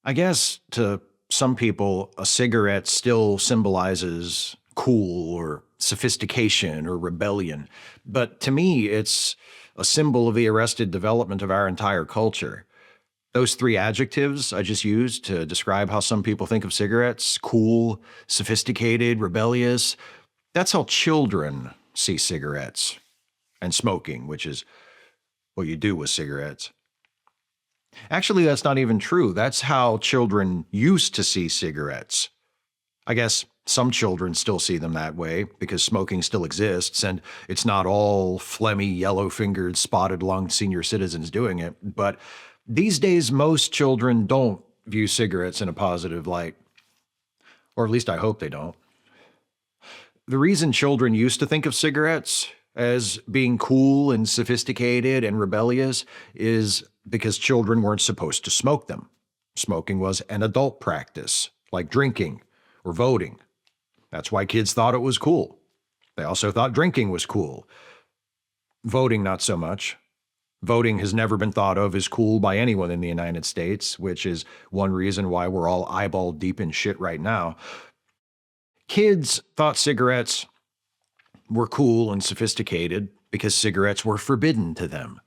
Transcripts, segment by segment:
I guess to some people, a cigarette still symbolizes cool or sophistication or rebellion. But to me, it's a symbol of the arrested development of our entire culture. Those three adjectives I just used to describe how some people think of cigarettes cool, sophisticated, rebellious that's how children see cigarettes and smoking, which is what you do with cigarettes. Actually, that's not even true. That's how children used to see cigarettes. I guess some children still see them that way because smoking still exists and it's not all phlegmy, yellow fingered, spotted lunged senior citizens doing it. But these days, most children don't view cigarettes in a positive light, or at least I hope they don't. The reason children used to think of cigarettes as being cool and sophisticated and rebellious is because children weren't supposed to smoke them. Smoking was an adult practice, like drinking or voting. That's why kids thought it was cool. They also thought drinking was cool. Voting, not so much. Voting has never been thought of as cool by anyone in the United States, which is one reason why we're all eyeball deep in shit right now. Kids thought cigarettes were cool and sophisticated because cigarettes were forbidden to them.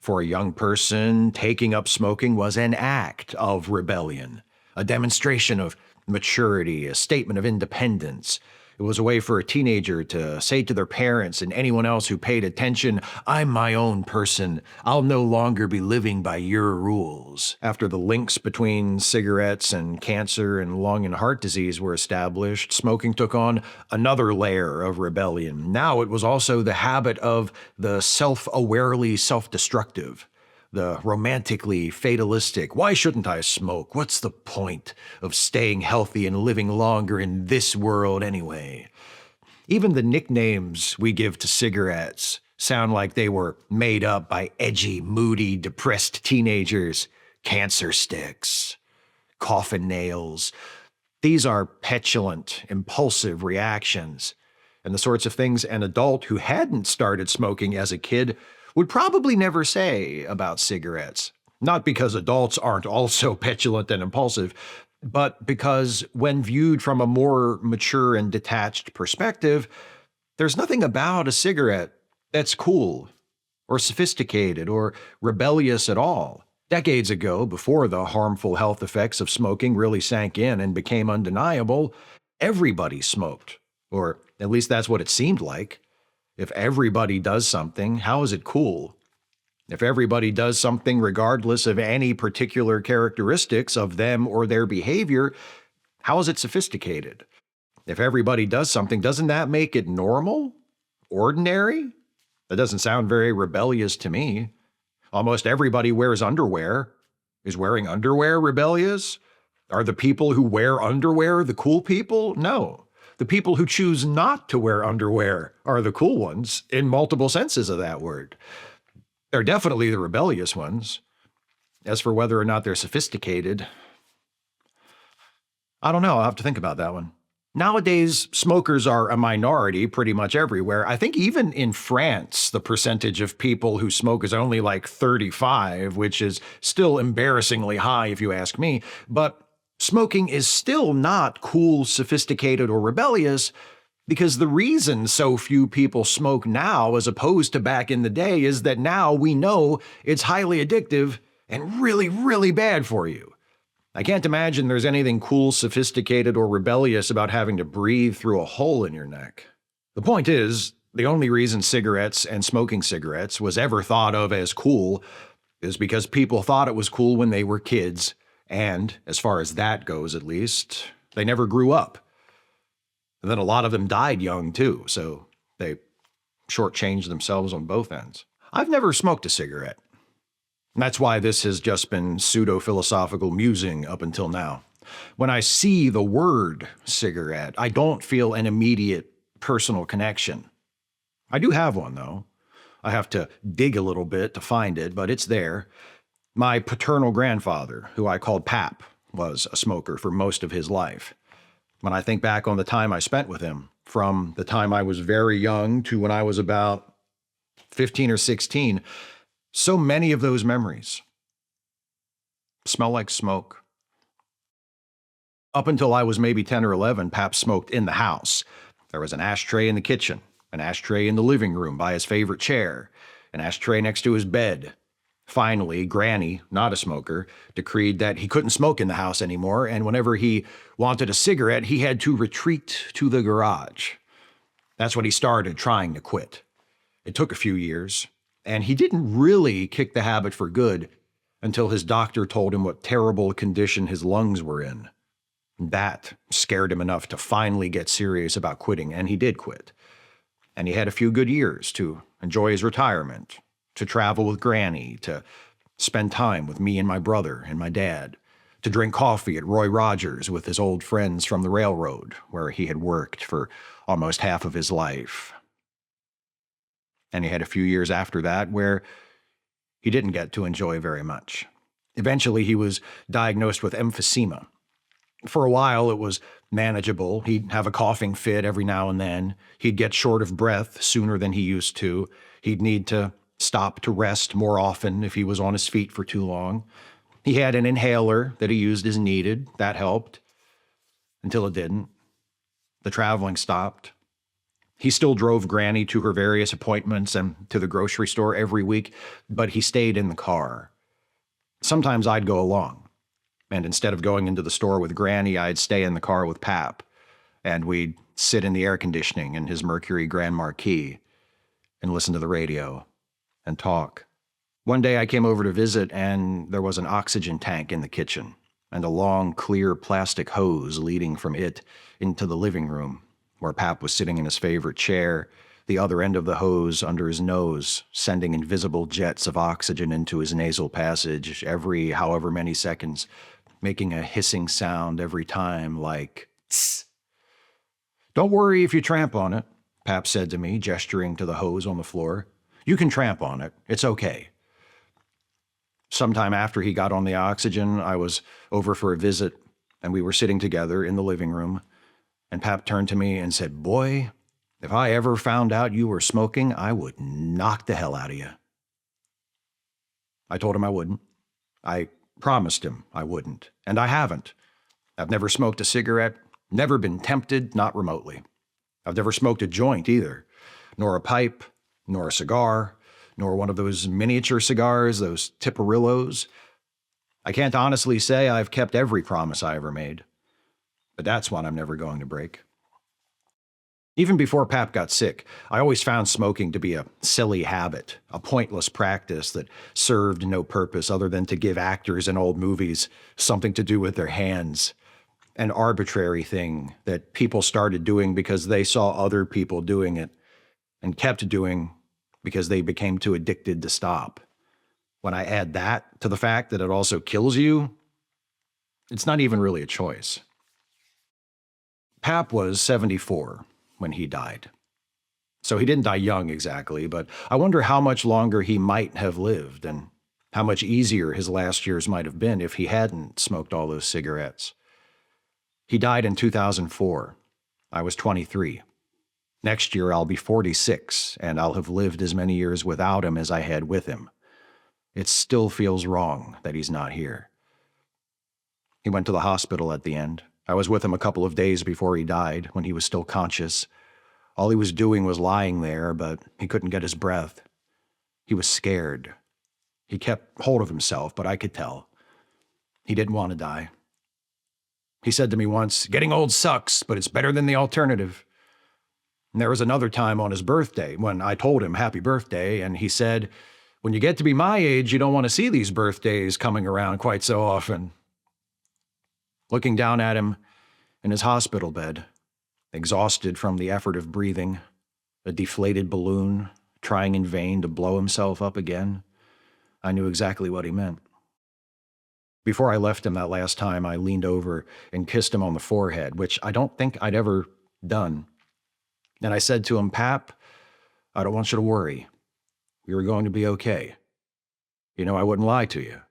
For a young person, taking up smoking was an act of rebellion, a demonstration of maturity, a statement of independence. It was a way for a teenager to say to their parents and anyone else who paid attention, I'm my own person. I'll no longer be living by your rules. After the links between cigarettes and cancer and lung and heart disease were established, smoking took on another layer of rebellion. Now it was also the habit of the self-awarely self-destructive. The romantically fatalistic, why shouldn't I smoke? What's the point of staying healthy and living longer in this world anyway? Even the nicknames we give to cigarettes sound like they were made up by edgy, moody, depressed teenagers. Cancer sticks, coffin nails. These are petulant, impulsive reactions, and the sorts of things an adult who hadn't started smoking as a kid would probably never say about cigarettes. Not because adults aren't also petulant and impulsive, but because when viewed from a more mature and detached perspective, there's nothing about a cigarette that's cool or sophisticated or rebellious at all. Decades ago, before the harmful health effects of smoking really sank in and became undeniable, everybody smoked, or at least that's what it seemed like. If everybody does something, how is it cool? If everybody does something regardless of any particular characteristics of them or their behavior, how is it sophisticated? If everybody does something, doesn't that make it normal? Ordinary? That doesn't sound very rebellious to me. Almost everybody wears underwear. Is wearing underwear rebellious? Are the people who wear underwear the cool people? No. The people who choose not to wear underwear are the cool ones, in multiple senses of that word. They're definitely the rebellious ones. As for whether or not they're sophisticated, I don't know. I'll have to think about that one. Nowadays, smokers are a minority pretty much everywhere. I think even in France, the percentage of people who smoke is only like 35, which is still embarrassingly high if you ask me. But smoking is still not cool, sophisticated, or rebellious because the reason so few people smoke now as opposed to back in the day is that now we know it's highly addictive and really, really bad for you. I can't imagine there's anything cool, sophisticated, or rebellious about having to breathe through a hole in your neck. The point is, the only reason cigarettes and smoking cigarettes was ever thought of as cool is because people thought it was cool when they were kids. And, as far as that goes at least, they never grew up. And then a lot of them died young too, so they shortchanged themselves on both ends. I've never smoked a cigarette. And that's why this has just been pseudo-philosophical musing up until now. When I see the word cigarette, I don't feel an immediate personal connection. I do have one, though. I have to dig a little bit to find it, but it's there. My paternal grandfather, who I called Pap, was a smoker for most of his life. When I think back on the time I spent with him, from the time I was very young to when I was about 15 or 16, so many of those memories smell like smoke, Up until I was maybe 10 or 11, Pap smoked in the house. There was an ashtray in the kitchen, an ashtray in the living room by his favorite chair, an ashtray next to his bed. Finally, Granny, not a smoker, decreed that he couldn't smoke in the house anymore, and whenever he wanted a cigarette, he had to retreat to the garage. That's when he started trying to quit. It took a few years, and he didn't really kick the habit for good until his doctor told him what terrible condition his lungs were in. That scared him enough to finally get serious about quitting, and he did quit. And he had a few good years to enjoy his retirement, to travel with Granny, to spend time with me and my brother and my dad, to drink coffee at Roy Rogers with his old friends from the railroad, where he had worked for almost half of his life. And he had a few years after that where he didn't get to enjoy very much. Eventually, he was diagnosed with emphysema. For a while, it was manageable. He'd have a coughing fit every now and then. He'd get short of breath sooner than he used to. He'd need to stop to rest more often if he was on his feet for too long. He had an inhaler that he used as needed. That helped. Until it didn't. The traveling stopped. He still drove Granny to her various appointments and to the grocery store every week, but he stayed in the car. Sometimes I'd go along. And instead of going into the store with Granny, I'd stay in the car with Pap, and we'd sit in the air conditioning in his Mercury Grand Marquis and listen to the radio and talk. One day I came over to visit, and there was an oxygen tank in the kitchen and a long, clear plastic hose leading from it into the living room, where Pap was sitting in his favorite chair, the other end of the hose under his nose, sending invisible jets of oxygen into his nasal passage every however many seconds, making a hissing sound every time, like tss. "Don't worry if you tramp on it," Pap said to me, gesturing to the hose on the floor. "You can tramp on it. It's okay." Sometime after he got on the oxygen, I was over for a visit, and we were sitting together in the living room, and Pap turned to me and said, "Boy, if I ever found out you were smoking, I would knock the hell out of you." I told him I wouldn't. I promised him I wouldn't, and I haven't. I've never smoked a cigarette, never been tempted, not remotely. I've never smoked a joint either, nor a pipe, nor a cigar, nor one of those miniature cigars, those Tiparillos. I can't honestly say I've kept every promise I ever made, but that's one I'm never going to break. Even before Pap got sick, I always found smoking to be a silly habit, a pointless practice that served no purpose other than to give actors in old movies something to do with their hands, an arbitrary thing that people started doing because they saw other people doing it and kept doing because they became too addicted to stop. When I add that to the fact that it also kills you, it's not even really a choice. Pap was 74 when he died. So he didn't die young exactly, but I wonder how much longer he might have lived and how much easier his last years might have been if he hadn't smoked all those cigarettes. He died in 2004. I was 23. Next year I'll be 46, and I'll have lived as many years without him as I had with him. It still feels wrong that he's not here. He went to the hospital at the end. I was with him a couple of days before he died, when he was still conscious. All he was doing was lying there, but he couldn't get his breath. He was scared. He kept hold of himself, but I could tell. He didn't want to die. He said to me once, "Getting old sucks, but it's better than the alternative." And there was another time on his birthday when I told him happy birthday, and he said, "When you get to be my age, you don't want to see these birthdays coming around quite so often." Looking down at him in his hospital bed, exhausted from the effort of breathing, a deflated balloon, trying in vain to blow himself up again, I knew exactly what he meant. Before I left him that last time, I leaned over and kissed him on the forehead, which I don't think I'd ever done. And I said to him, "Pap, I don't want you to worry. You're going to be okay. You know I wouldn't lie to you."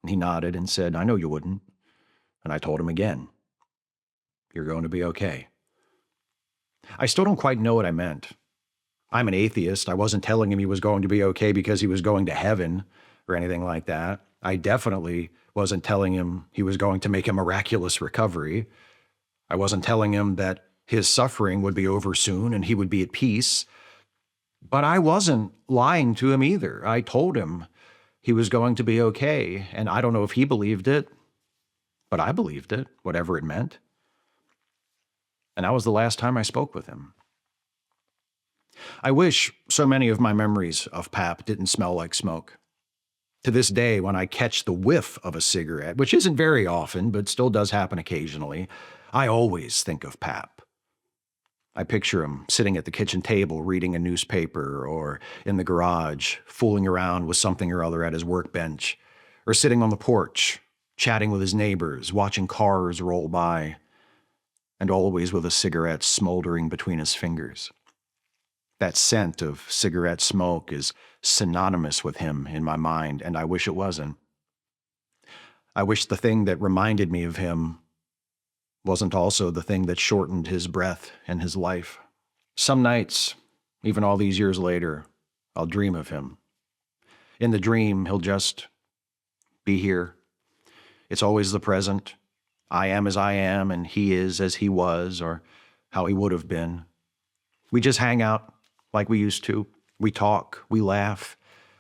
And he nodded and said, "I know you wouldn't." And I told him again, "You're going to be okay." I still don't quite know what I meant. I'm an atheist. I wasn't telling him he was going to be okay because he was going to heaven or anything like that. I definitely wasn't telling him he was going to make a miraculous recovery. I wasn't telling him that his suffering would be over soon and he would be at peace. But I wasn't lying to him either. I told him he was going to be okay, and I don't know if he believed it, but I believed it, whatever it meant. And that was the last time I spoke with him. I wish so many of my memories of Pap didn't smell like smoke. To this day, when I catch the whiff of a cigarette, which isn't very often, but still does happen occasionally, I always think of Pap. I picture him sitting at the kitchen table reading a newspaper, or in the garage, fooling around with something or other at his workbench, or sitting on the porch, chatting with his neighbors, watching cars roll by, and always with a cigarette smoldering between his fingers. That scent of cigarette smoke is synonymous with him in my mind, and I wish it wasn't. I wish the thing that reminded me of him wasn't also the thing that shortened his breath and his life. Some nights, even all these years later, I'll dream of him. In the dream, he'll just be here. It's always the present. I am as I am, and he is as he was, or how he would have been. We just hang out like we used to. We talk, we laugh.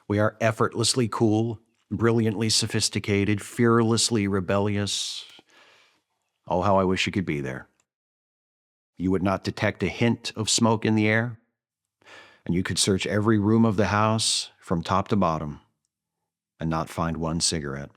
We are effortlessly cool, brilliantly sophisticated, fearlessly rebellious. Oh, how I wish you could be there. You would not detect a hint of smoke in the air, and you could search every room of the house from top to bottom and not find one cigarette.